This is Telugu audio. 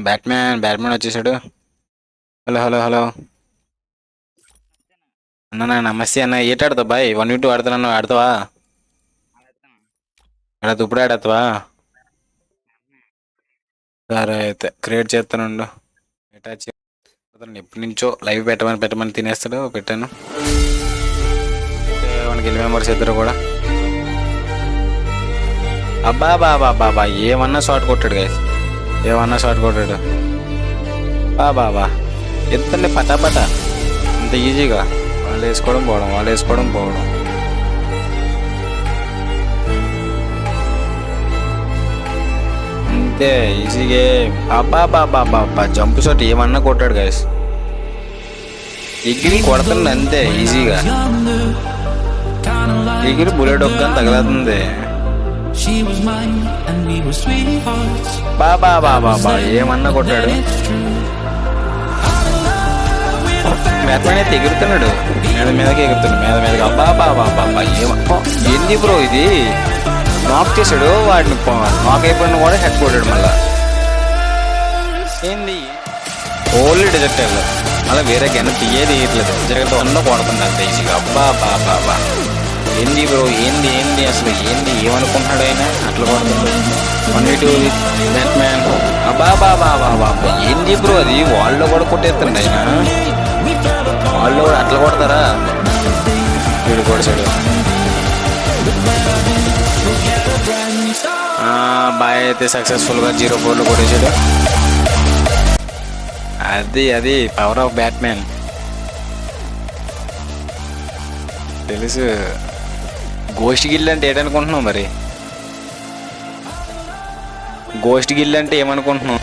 బ్యాట్మ్యాన్ వచ్చేసాడు. హలో హలో హలో అన్న నమస్తే అన్న. ఏట ఆడతావు బాయ్? 1v2 ఆడుతున్నాను, ఆడతావా? ఆడతా, ఇప్పుడే ఆడతావా? సరే అయితే క్రియేట్ చేస్తానుండు. అటాచ్ ఎప్పటి నుంచో లైవ్ పెట్టమని తినేస్తాడు. పెట్టాను. మనకి 11 మెంబర్స్ ఇద్దరు కూడా. అబ్బా బాబా బాబా ఏమన్నా షార్ట్ కొట్టాడు గైస్, ఏమన్నా షార్ట్ కొట్టాడు. బాబా ఎంతండి పటాపట, అంత ఈజీగా వాళ్ళు వేసుకోవడం పోవడం. అంతే ఈజీగా. అబ్బా బాబా బాబా జంప్ షాట్ ఏమన్నా కొట్టాడు గైస్, ఎగిరి కొడుతుంది అంతే ఈజీగా. ఎగిరి బుల్లెట్ ఒక్కని తగలుతుంది. బాబా బాబా ఏమన్నా కొట్టాడు. బ్యాట్మ్యాన్ అయితే ఎగురుతున్నాడు, మీదకి ఎగురుతున్నాడు. అబ్బా బాబా బాబా ఏంది బ్రో ఇది? నాక్ చేశాడు వాడిని, నాక్ అయిపోయిన కూడా హెడ్ కొట్టాడు మళ్ళా. ఏంది ఓన్లీ డిజెక్ట్ అయ్యారు మళ్ళీ, వేరే గన్న తీయట్లేదు. డిజెక్ట్ వన్లో కొడుతుంది అంత ఈజీగా. అబ్బా బాబా ఏంది బ్రో, ఏంది అసలు ఏమనుకుంటున్నాడు ఆయన? అట్లా కొడుతుంది 1v2 బ్యాట్మ్యాన్. అబ్బా బాబా ఏంది బ్రో అది? వాళ్ళు కూడా కొట్టేస్తాడు ఆయన, వాళ్ళు కూడా అట్లా కొడతారా? వీడు కొడిచాడు. బాయ్ అయితే సక్సెస్ఫుల్గా 0-4 కొట్టేసాడు. అది పవర్ ఆఫ్ బ్యాట్మ్యాన్ తెలుసు. గోస్ట్ గిల్ అంటే ఏంటనుకుంటున్నావు మరి? గోస్ట్ గిల్ అంటే ఏమనుకుంటున్నావు?